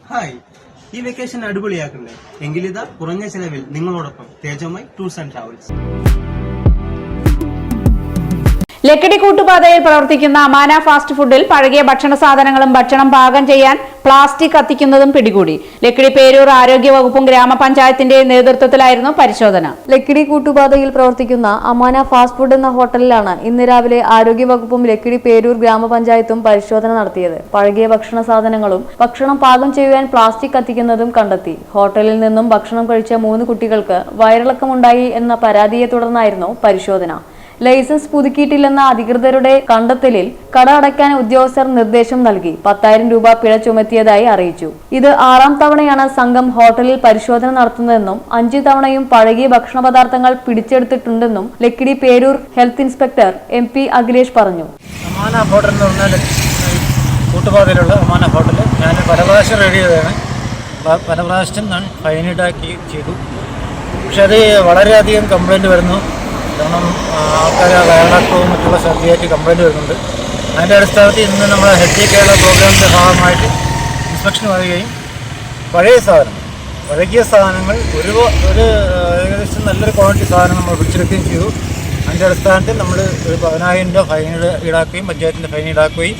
Hi, ഈ vacation അടിപൊളിയാക്കണ്ടേ? എങ്കിലിതാ കുറഞ്ഞ ചെലവിൽ നിങ്ങളോടൊപ്പം തേജോമയ് ടൂർസ് ആൻഡ് ട്രാവൽസ്. ലക്കിടി കൂട്ടുപാതയിൽ പ്രവർത്തിക്കുന്ന അമാന ഫാസ്റ്റ് ഫുഡിൽ പഴകിയ ഭക്ഷണ സാധനങ്ങളും ഭക്ഷണം പാകം ചെയ്യാൻ പ്ലാസ്റ്റിക് കത്തിക്കുന്നതും പിടികൂടി. ലക്കിടി പേരൂർ ആരോഗ്യ വകുപ്പും ഗ്രാമപഞ്ചായത്തിന്റെ നേതൃത്വത്തിലായിരുന്നു പരിശോധന. ലക്കിടി കൂട്ടുപാതയിൽ പ്രവർത്തിക്കുന്ന അമാന ഫാസ്റ്റ് ഫുഡ് എന്ന ഹോട്ടലിലാണ് ഇന്ന് രാവിലെ ആരോഗ്യ വകുപ്പും ലക്കിടി പേരൂർ ഗ്രാമപഞ്ചായത്തും പരിശോധന നടത്തിയത്. പഴകിയ ഭക്ഷണ സാധനങ്ങളും ഭക്ഷണം പാകം ചെയ്യുവാൻ പ്ലാസ്റ്റിക് കത്തിക്കുന്നതും കണ്ടെത്തി. ഹോട്ടലിൽ നിന്നും ഭക്ഷണം കഴിച്ച 3 കുട്ടികൾക്ക് വയറിളക്കമുണ്ടായി എന്ന പരാതിയെ തുടർന്നായിരുന്നു പരിശോധന. ലൈസൻസ് പുതുക്കിയിട്ടില്ലെന്ന അധികൃതരുടെ കണ്ടെത്തലിൽ കട അടയ്ക്കാൻ ഉദ്യോഗസ്ഥർ നിർദ്ദേശം നൽകി 10,000 രൂപ പിഴ ചുമത്തിയതായി അറിയിച്ചു. ഇത് 6ാം തവണയാണ് സംഘം ഹോട്ടലിൽ പരിശോധന നടത്തുന്നതെന്നും 5 തവണയും പഴകിയ ഭക്ഷണ പദാർത്ഥങ്ങൾ പിടിച്ചെടുത്തിട്ടുണ്ടെന്നും Lakkidi Peroor health inspector MP Akhilesh പറഞ്ഞു. അമാന ഹോട്ടൽ എന്ന് പറഞ്ഞാൽ കൂട്ടുപാതയിലുള്ള അമാന ഹോട്ടൽ ഞാൻ പല പ്രാവശ്യം റെഡി ചെയ്തതാണ്. പല പ്രാവശ്യം ഞാൻ ഫൈനിടാക്കി ചെയ്തു. പക്ഷെ അത് വളരെയധികം കംപ്ലൈൻറ്റ് വരുന്നു. കാരണം ആൾക്കാർ വയറിളക്കവും മറ്റുള്ള ഛർദിയായിട്ട് കംപ്ലൈൻറ്റ് വരുന്നുണ്ട്. അതിൻ്റെ അടിസ്ഥാനത്തിൽ ഇന്ന് നമ്മൾ ഹെൽത്തി കേരള പ്രോഗ്രാമിൻ്റെ ഭാഗമായിട്ട് ഇൻസ്പെക്ഷൻ വരികയും പഴകിയ സാധനങ്ങൾ ഒരു ഏകദേശം നല്ലൊരു ക്വാളിറ്റി സാധനം നമ്മൾ പിടിച്ചെടുക്കുകയും ചെയ്തു. അതിൻ്റെ അടിസ്ഥാനത്തിൽ നമ്മൾ ഒരു 10,000 രൂപ ഫൈൻ ഈടാക്കുകയും പഞ്ചായത്തിൻ്റെ ഫൈൻ ഈടാക്കുകയും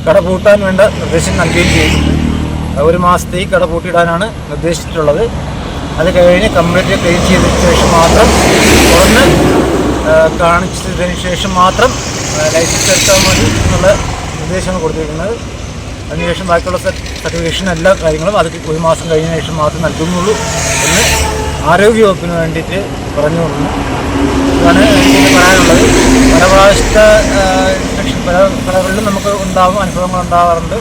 കട പൂട്ടാൻ വേണ്ട നിർദ്ദേശം നൽകുകയും ചെയ്തിട്ടുണ്ട്. 1 മാസത്തേക്ക് കട പൂട്ടിയിടാനാണ് നിർദ്ദേശിച്ചിട്ടുള്ളത്. അത് കഴിഞ്ഞ് കംപ്ലീറ്റ് ക്ലീൻ ചെയ്തതിന് ശേഷം മാത്രം തുറന്ന് കാണിച്ചതിന് ശേഷം മാത്രം ലൈസൻസ് എടുത്താൽ മതി എന്നുള്ള നിർദ്ദേശമാണ് കൊടുത്തിരിക്കുന്നത്. അതിനുശേഷം ബാക്കിയുള്ള സർട്ടിഫിക്കേഷൻ എല്ലാ കാര്യങ്ങളും അത് 1 മാസം കഴിഞ്ഞ ശേഷം മാത്രം നൽകുന്നുള്ളൂ എന്ന് ആരോഗ്യവകുപ്പിന് വേണ്ടിയിട്ട് പറഞ്ഞു കൊടുക്കുന്നു. ഇതാണ് എനിക്ക് പറയാനുള്ളത്. പല പ്രാവശ്യത്തെ ഇൻസ്പെക്ഷൻ പലകളിലും നമുക്ക് അനുഭവങ്ങൾ ഉണ്ടാവാറുണ്ട്.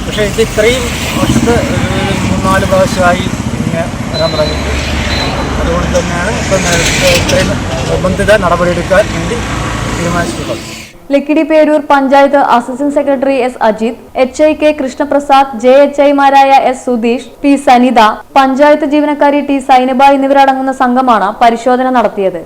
പക്ഷേ ഇത് ഇത്രയും വർഷത്തെ 3-4 പ്രാവശ്യമായി ഇങ്ങനെ വരാൻ തുടങ്ങിയിട്ട് അതുകൊണ്ട് തന്നെയാണ് ഇപ്പം ഇത്രയും നിർബന്ധിത നടപടിയെടുക്കാൻ വേണ്ടി തീരുമാനിച്ചിട്ടുള്ളത്. Lakkidi Peroor panchayat assistant secretary S. Ajith, HIK Krishnaprasad, JHIമാരായ S. സുധീഷ്, P. സനിത, പഞ്ചായത്ത് ജീവനക്കാരി T. സൈനബ എന്നിവരടങ്ങുന്ന സംഘമാണ് പരിശോധന നടത്തിയത്.